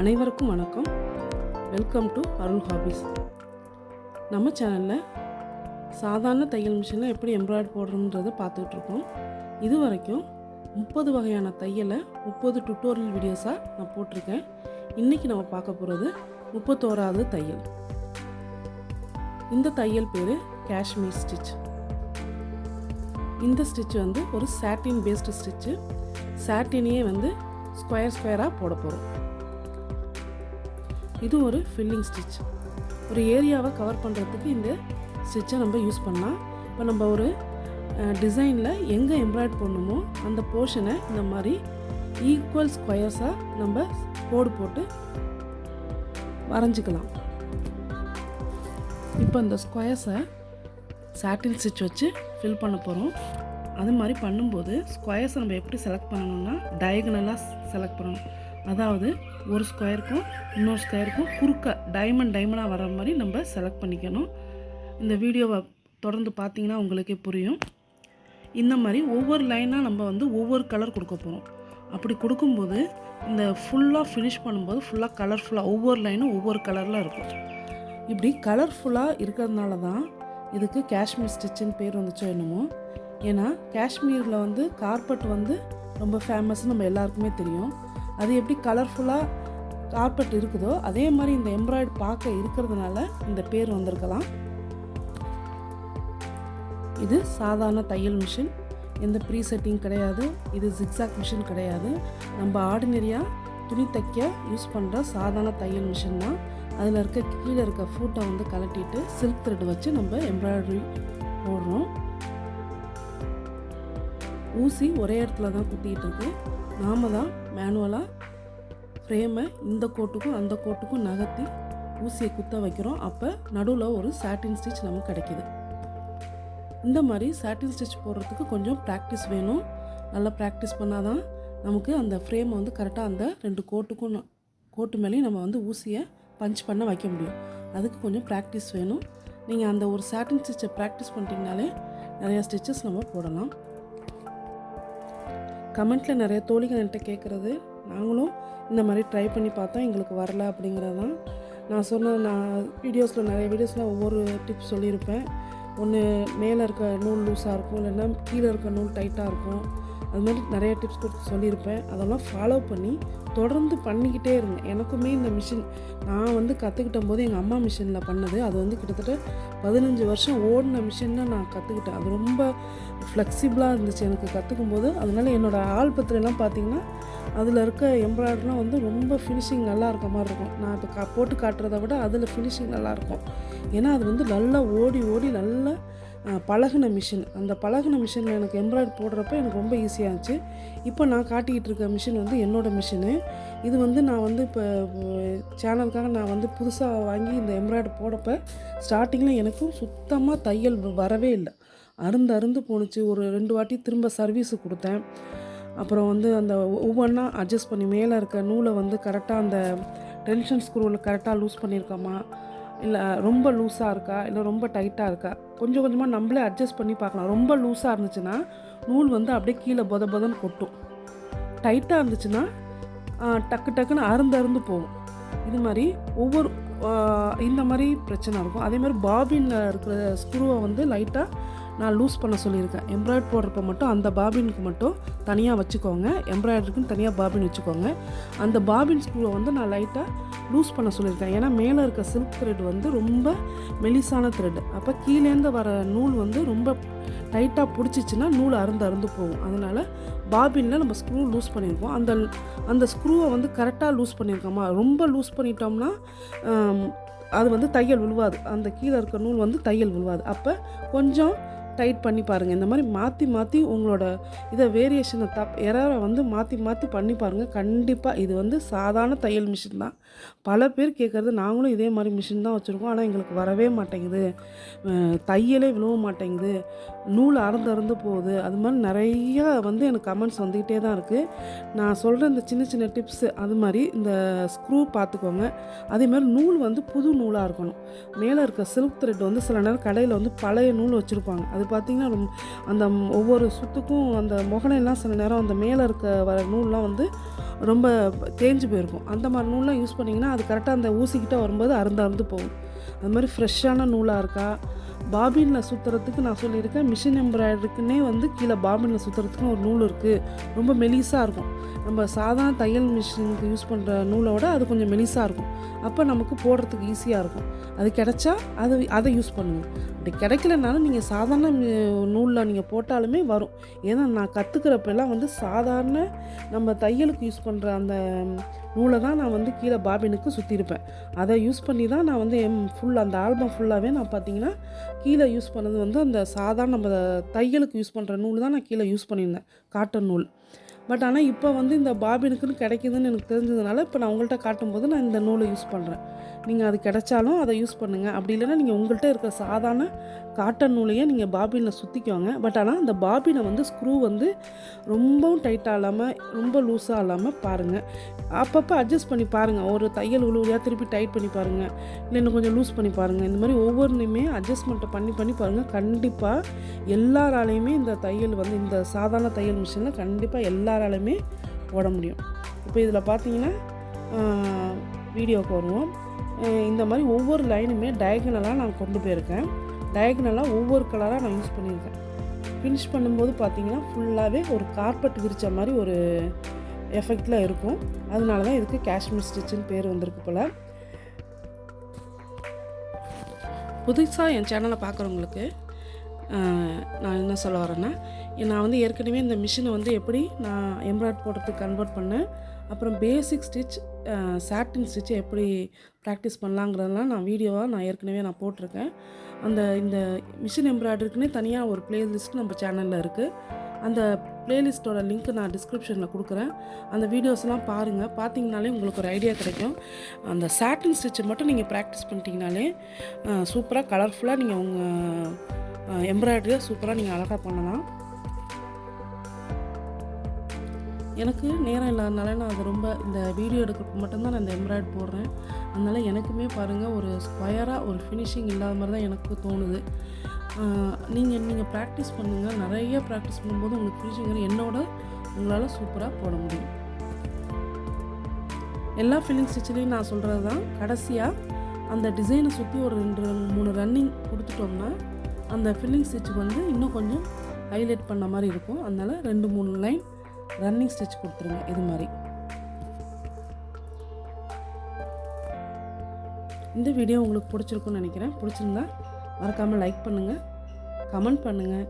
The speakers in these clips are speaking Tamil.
அனைவருக்கும் வணக்கம். Welcome to Arul hobbies. நம்ம சேனலில் சாதாரண தையல் மிஷினில் எப்படி எம்ப்ராய்டரி போடுறோன்றதை பார்த்துட்ருக்கோம். இது வரைக்கும் 30 வகையான தையலை 30 டுட்டோரியல் வீடியோஸாக நான் போட்டிருக்கேன். இன்றைக்கி நம்ம பார்க்க போகிறது 31வது தையல். இந்த தையல் பேர் காஷ்மீர் ஸ்டிச். இந்த ஸ்டிச் வந்து ஒரு சாட்டின் பேஸ்டு ஸ்டிச்சு. சாட்டினையே வந்து ஸ்கொயராக போட போகிறோம். இது ஒரு ஃபில்லிங் ஸ்டிச். ஒரு ஏரியாவை கவர் பண்ணுறதுக்கு இந்த ஸ்டிச்சை நம்ம யூஸ் பண்ணலாம். இப்போ நம்ம ஒரு டிசைனில் எங்கே எம்ப்ராய்டரி பண்ணணுமோ அந்த போர்ஷனை இந்த மாதிரி ஈக்குவல் ஸ்கொயர்ஸாக நம்ம கோடு போட்டு வரைஞ்சிக்கலாம். இப்போ இந்த ஸ்கொயர்ஸை சாட்டின் ஸ்டிச் வச்சு ஃபில் பண்ண போகிறோம். அது மாதிரி பண்ணும்போது ஸ்கொயர்ஸை நம்ம எப்படி செலக்ட் பண்ணணும்னா டயகனலாக செலக்ட் பண்ணணும். அதாவது ஒரு ஸ்கொயருக்கும் இன்னொரு ஸ்கொயருக்கும் குறுக்க டைமண்டாக வர மாதிரி நம்ம செலக்ட் பண்ணிக்கணும். இந்த வீடியோவை தொடர்ந்து பார்த்தீங்கன்னா உங்களுக்கே புரியும். இந்த மாதிரி ஒவ்வொரு லைனாக நம்ம வந்து ஒவ்வொரு கலர் கொடுக்க போகிறோம். அப்படி கொடுக்கும்போது இந்த ஃபுல்லாக ஃபினிஷ் பண்ணும்போது ஃபுல்லாக கலர்ஃபுல்லாக ஒவ்வொரு லைனும் ஒவ்வொரு கலரில் இருக்கும். இப்படி கலர்ஃபுல்லாக இருக்கிறதுனால தான் இதுக்கு காஷ்மீர் ஸ்டிச்சுன்னு பேர் வந்துச்சோ என்னமோ. ஏன்னா காஷ்மீரில் வந்து கார்பெட் வந்து ரொம்ப ஃபேமஸ்ன்னு நம்ம எல்லாருக்குமே தெரியும். அது எப்படி கலர்ஃபுல்லாக கார்பெட் இருக்குதோ அதே மாதிரி இந்த எம்ப்ராய்டரி பார்க்க இருக்கிறதுனால இந்த பேர் வந்திருக்கலாம். இது சாதாரண தையல் மிஷின், எந்த ப்ரீ செட்டிங் கிடையாது. இது ஜிக்ஸாக் மிஷின் கிடையாது. நம்ம ஆர்டினரியாக துணி தைக்க யூஸ் பண்ணுற சாதாரண தையல் மிஷின் தான். அதில் இருக்க கீழே இருக்க ஃபூட்டை வந்து கலட்டிட்டு சில்க் த்ரெட் வச்சு நம்ம எம்ப்ராய்டரி போடுறோம். ஊசி ஒரே இடத்துல தான் குத்திக்கிட்டு இருக்கு. நாம் தான் மேனுவலாக ஃப்ரேமை இந்த கோட்டுக்கும் அந்த கோட்டுக்கும் நகர்த்தி ஊசியை குத்த வைக்கிறோம். அப்போ நடுவில் ஒரு சாட்டின் ஸ்டிச் நமக்கு கிடைக்கிது. இந்த மாதிரி சாட்டின் ஸ்டிச் போடுறதுக்கு கொஞ்சம் ப்ராக்டிஸ் வேணும். நல்லா ப்ராக்டிஸ் பண்ணால் தான் நமக்கு அந்த ஃப்ரேமை வந்து கரெக்டாக அந்த 2 கோட்டு மேலேயும் நம்ம வந்து ஊசியை பஞ்ச் பண்ண வைக்க முடியும். அதுக்கு கொஞ்சம் ப்ராக்டிஸ் வேணும். நீங்கள் அந்த ஒரு சாட்டின் ஸ்டிச்சை ப்ராக்டிஸ் பண்ணிட்டீங்கனாலே நிறையா ஸ்டிச்சஸ் நம்ம போடலாம். கமெண்ட்டில் நிறைய தோழிகள் என்கிட்ட கேட்குறது, நாங்களும் இந்த மாதிரி ட்ரை பண்ணி பார்த்தோம், எங்களுக்கு வரல அப்படிங்கிறது தான். நான் வீடியோஸில் நிறைய வீடியோஸில் ஒவ்வொரு டிப்ஸ் சொல்லியிருப்பேன். ஒன்று மேலே இருக்க நூல் லூஸாக இருக்கும், இல்லைன்னா கீழே இருக்க நூல் டைட்டாக இருக்கும். அது மாதிரி நிறைய டிப்ஸ் கொடுத்து சொல்லியிருப்பேன். அதெல்லாம் ஃபாலோ பண்ணி தொடர்ந்து பண்ணிக்கிட்டே இருங்க. எனக்குமே இந்த மிஷின் நான் வந்து கற்றுக்கிட்ட போது எங்கள் அம்மா மிஷினில் பண்ணது. அது வந்து கிட்டத்தட்ட 15 வருஷம் ஓடின மிஷினில் நான் கற்றுக்கிட்டேன். அது ரொம்ப ஃப்ளெக்சிபிளாக இருந்துச்சு எனக்கு கற்றுக்கும் போது. அதனால் என்னோடய ஆல்பத்திலலாம் பார்த்திங்கன்னா அதில் இருக்க எம்ப்ராய்டரிலாம் வந்து ரொம்ப ஃபினிஷிங் நல்லா இருக்க மாதிரி இருக்கும். நான் இப்போ போட்டு காட்டுறதை விட அதில் ஃபினிஷிங் நல்லாயிருக்கும். ஏன்னா அது வந்து நல்லா ஓடி நல்லா பழகின மிஷின். அந்த பழகின மிஷினில் எனக்கு எம்ப்ராய்டரி போடுறப்ப எனக்கு ரொம்ப ஈஸியாக இருந்துச்சு. இப்போ நான் காட்டிக்கிட்டு இருக்க மிஷின் வந்து என்னோடய மிஷினு. இது வந்து நான் வந்து இப்போ சேனலுக்காக நான் வந்து புதுசாக வாங்கி இந்த எம்ப்ராய்டரி போடப்போ ஸ்டார்டிங்கில் எனக்கும் சுத்தமாக தையல் வரவே இல்லை. அருந்து போணுச்சு. ஒரு 2 வாட்டி திரும்ப சர்வீஸு கொடுத்தேன். அப்புறம் வந்து அந்த ஒவ்வொன்றா அட்ஜஸ்ட் பண்ணி மேலே இருக்க நூலை வந்து கரெக்டாக அந்த டென்ஷன் ஸ்க்ரூவில் கரெக்டாக லூஸ் பண்ணியிருக்கோமா, இல்லை ரொம்ப லூஸாக இருக்கா, இல்லை ரொம்ப டைட்டாக இருக்கா, கொஞ்சம் கொஞ்சமாக நம்மளே அட்ஜஸ்ட் பண்ணி பார்க்கலாம். ரொம்ப லூஸாக இருந்துச்சுன்னா நூல் வந்து அப்படியே கீழே பொதன்னு கொட்டும். டைட்டாக இருந்துச்சுன்னா டக்குன்னு அருந்து போகும். இது மாதிரி ஒவ்வொரு இந்த மாதிரி பிரச்சனை இருக்கும். அதே மாதிரி பாபினில் இருக்கிற ஸ்க்ரூவை வந்து லைட்டாக நான் லூஸ் பண்ண சொல்லியிருக்கேன். எம்ப்ராய்டரி போடுறப்ப மட்டும் அந்த பாபினுக்கு மட்டும் தனியாக வச்சுக்கோங்க. எம்ப்ராய்டரிக்குன்னு தனியாக பாபின் வச்சுக்கோங்க. அந்த பாபின் ஸ்க்ரூவை வந்து நான் லைட்டாக லூஸ் பண்ண சொல்லியிருக்கேன். ஏன்னா மேலே இருக்க சில்க் த்ரெட் வந்து ரொம்ப மெலிசான த்ரெட். அப்போ கீழேருந்து வர நூல் வந்து ரொம்ப டைட்டாக பிடிச்சிச்சின்னா நூல் அருந்து போகும். அதனால் பாபினில் நம்ம ஸ்க்ரூ லூஸ் பண்ணியிருக்கோம். அந்த ஸ்க்ரூவை வந்து கரெக்டாக லூஸ் பண்ணியிருக்கோமா. ரொம்ப லூஸ் பண்ணிட்டோம்னா அது வந்து தையல் விழுவாது. அந்த கீழே இருக்க நூல் வந்து தையல் விழுவாது. அப்போ கொஞ்சம் டைட் பண்ணி பாருங்கள். இந்த மாதிரி மாற்றி உங்களோட இதை வேரியேஷனை எரரை வந்து மாற்றி பண்ணி பாருங்கள். கண்டிப்பாக இது வந்து சாதாரண தையல் மிஷின் தான். பல பேர் கேட்குறது, நாங்களும் இதே மாதிரி மிஷின் தான் வச்சுருக்கோம், ஆனால் எங்களுக்கு வரவே மாட்டேங்குது, தையலே விழுவ மாட்டேங்குது, நூல் அறுந்து போகுது. அது மாதிரி நிறையா வந்து எனக்கு கமெண்ட்ஸ் வந்துக்கிட்டே தான் இருக்குது. நான் சொல்கிற இந்த சின்ன சின்ன டிப்ஸு அது மாதிரி இந்த ஸ்க்ரூ பார்த்துக்கோங்க. அதேமாதிரி நூல் வந்து புது நூலாக இருக்கணும். மேலே இருக்க சில்க் த்ரெட் வந்து சில நேரம் கடையில் வந்து பழைய நூல் வச்சுருப்பாங்க. அது பார்த்திங்கன்னா அந்த ஒவ்வொரு சுத்துக்கும் அந்த முகலையெல்லாம் சில நேரம் அந்த மேலே இருக்க வர நூல்லாம் வந்து ரொம்ப தேஞ்சு போயிருக்கும். அந்த மாதிரி நூல்லாம் யூஸ் பண்ணிங்கன்னா அது கரெக்டாக அந்த ஊசிக்கிட்ட வரும்போது அறுந்து போகும். அது மாதிரி ஃப்ரெஷ்ஷான நூலாக இருக்கா, பாபினில் சுற்றுறதுக்கு நான் சொல்லியிருக்கேன். மிஷின் எம்ப்ராய்டரிக்குன்னே வந்து கீழே பாபினில் சுற்றுறதுக்குன்னு ஒரு நூல் இருக்குது. ரொம்ப மெலிசாக இருக்கும். நம்ம சாதாரண தையல் மிஷினுக்கு யூஸ் பண்ணுற நூலோட அது கொஞ்சம் மெலிசாக இருக்கும். அப்போ நமக்கு போடுறதுக்கு ஈஸியாக இருக்கும். அது கிடைச்சா அதை யூஸ் பண்ணுங்கள். அப்படி கிடைக்கலனாலும் நீங்கள் சாதாரண நூலில் நீங்கள் போட்டாலுமே வரும். ஏன்னா நான் கற்றுக்கிறப்பெல்லாம் வந்து சாதாரண நம்ம தையலுக்கு யூஸ் பண்ணுற அந்த நூலை தான் நான் வந்து கீழே பாபினுக்கு சுற்றிருப்பேன். அதை யூஸ் பண்ணி தான் நான் வந்து அந்த ஆல்பம் ஃபுல்லாகவே நான் பார்த்தீங்கன்னா கீழே யூஸ் பண்ணது வந்து அந்த சாதாரண நம்ம தையலுக்கு யூஸ் பண்ணுற நூல் தான் நான் கீழே யூஸ் பண்ணியிருந்தேன், காட்டன் நூல். பட் ஆனால் இப்போ வந்து இந்த பாபினுக்குன்னு கிடைக்குதுன்னு எனக்கு தெரிஞ்சதுனால இப்போ நான் உங்கள்கிட்ட காட்டும்போது நான் இந்த நூலை யூஸ் பண்ணுறேன். நீங்கள் அது கிடைச்சாலும் அதை யூஸ் பண்ணுங்கள். அப்படி இல்லைன்னா நீங்கள் உங்கள்கிட்ட இருக்கிற சாதாரண காட்டன் நூலையே நீங்கள் பாபினில் சுற்றிக்குவாங்க. பட் ஆனால் அந்த பாபினை வந்து ஸ்க்ரூ வந்து ரொம்பவும் டைட்டாக இல்லாமல் ரொம்ப லூஸாக இல்லாமல் பாருங்கள். அப்பப்போ அட்ஜஸ்ட் பண்ணி பாருங்கள். ஒரு தையல் உழுவியாக திருப்பி டைட் பண்ணி பாருங்கள், இல்லை இன்னும் கொஞ்சம் லூஸ் பண்ணி பாருங்கள். இந்த மாதிரி ஒவ்வொன்றுமே அட்ஜஸ்ட்மெண்ட்டை பண்ணி பாருங்கள். கண்டிப்பாக எல்லாராலையுமே இந்த தையல் வந்து இந்த சாதாரண தையல் மிஷினில் கண்டிப்பாக எல்லாராலையுமே போட முடியும். இப்போ இதில் பார்த்தீங்கன்னா வீடியோவுக்கு வருவோம். இந்த மாதிரி ஒவ்வொரு லைனுமே டயகனலாக நான் கொண்டு போயிருக்கேன். டயகனலாக ஒவ்வொரு கலராக நான் யூஸ் பண்ணியிருக்கேன். ஃபினிஷ் பண்ணும்போது பார்த்தீங்கன்னா ஃபுல்லாகவே ஒரு கார்பெட் விரித்த மாதிரி ஒரு எஃபெக்டில் இருக்கும். அதனால தான் இதுக்கு காஷ்மீர் ஸ்டிச்சுன்னு பேர் வந்திருக்கு போல். புதுசாக என் சேனலை பார்க்குறவங்களுக்கு நான் என்ன சொல்ல வரேன்னா, நான் வந்து ஏற்கனவே இந்த மிஷினை வந்து எப்படி நான் எம்ப்ராய்ட் போடுறதுக்கு கன்வெர்ட் பண்ணேன், அப்புறம் பேசிக் ஸ்டிச் சாட்டின் ஸ்டிச்சை எப்படி ப்ராக்டிஸ் பண்ணலாங்கிறதெல்லாம் நான் ஏற்கனவே போட்டிருக்கேன். இந்த மிஷின் எம்ப்ராய்டரிக்குன்னே தனியாக ஒரு ப்ளேலிஸ்ட் நம்ம சேனலில் இருக்குது. அந்த ப்ளேலிஸ்ட்டோட லிங்க் நான் டிஸ்கிரிப்ஷனில் கொடுக்குறேன். அந்த வீடியோஸ்லாம் பாருங்கள். பார்த்தீங்கனாலே உங்களுக்கு ஒரு ஐடியா கிடைக்கும். அந்த சாட்டின் ஸ்டிச்சை மட்டும் நீங்கள் ப்ராக்டிஸ் பண்ணிட்டீங்கனாலே சூப்பராக கலர்ஃபுல்லாக நீங்கள் உங்கள் எம்ப்ராய்டரியை சூப்பராக நீங்கள் அழகாக பண்ணலாம். எனக்கு நேரம் இல்லாதனால நான் அது ரொம்ப இந்த வீடியோ எடுக்கிறதுக்கு மட்டும்தான் நான் இந்த எம்ப்ராய்டரி போடுறேன். அதனால் எனக்குமே பாருங்கள் ஒரு ஸ்கொயராக ஒரு ஃபினிஷிங் இல்லாத மாதிரி தான் எனக்கு தோணுது. நீங்கள் ப்ராக்டிஸ் பண்ணுங்கள். நிறைய ப்ராக்டிஸ் பண்ணும்போது உங்களுக்கு ஃபினிஷிங் என்னோட உங்களால் சூப்பராக போட முடியும். எல்லா ஃபில்லிங் ஸ்டிச்சிலையும் நான் சொல்கிறது தான், கடைசியாக அந்த டிசைனை சுற்றி ஒரு 2-3 ரன்னிங் கொடுத்துட்டோம்னா அந்த ஃபில்லிங் ஸ்டிச் வந்து இன்னும் கொஞ்சம் ஹைலைட் பண்ண மாதிரி இருக்கும். அதனால் 2-3 லைன் ரன்னிங் ஸ்டிச் கொடுத்துருங்க. இது மாதிரி இந்த வீடியோ உங்களுக்கு பிடிச்சிருக்குன்னு நினைக்கிறேன். பிடிச்சிருந்தா மறக்காமல் லைக் பண்ணுங்கள், கமெண்ட் பண்ணுங்கள்,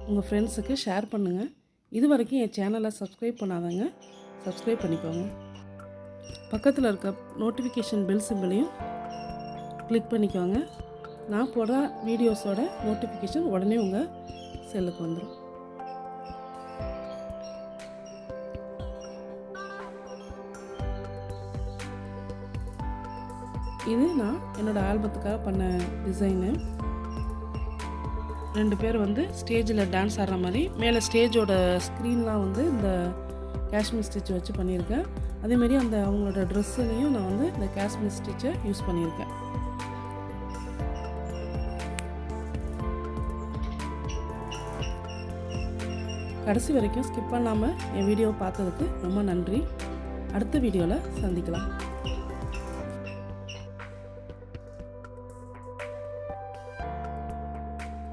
உங்கள் ஃப்ரெண்ட்ஸுக்கு ஷேர் பண்ணுங்கள். இது வரைக்கும் என் சேனலை சப்ஸ்கிரைப் பண்ணாதவங்க சப்ஸ்கிரைப் பண்ணிக்கோங்க. பக்கத்தில் இருக்க நோட்டிஃபிகேஷன் பெல் சிம்பிளையும் கிளிக் பண்ணிக்கோங்க. நான் போடுற வீடியோஸோட நோட்டிஃபிகேஷன் உடனே உங்கள் செல்லுக்கு வந்துடும். இது நான் என்னோடய ஆல்பத்துக்காக பண்ண டிசைனு. 2 பேர் வந்து ஸ்டேஜில் டான்ஸ் ஆடுற மாதிரி மேலே ஸ்டேஜோட ஸ்க்ரீன்லாம் வந்து இந்த காஷ்மீர் ஸ்டிச் வச்சு பண்ணியிருக்கேன். அதேமாரி அவங்களோட ட்ரெஸ்ஸுலேயும் நான் வந்து இந்த காஷ்மீர் ஸ்டிச்சை யூஸ் பண்ணியிருக்கேன். கடைசி வரைக்கும் ஸ்கிப் பண்ணாமல் என் வீடியோவை பார்த்ததுக்கு ரொம்ப நன்றி. அடுத்த வீடியோவில் சந்திக்கலாம்.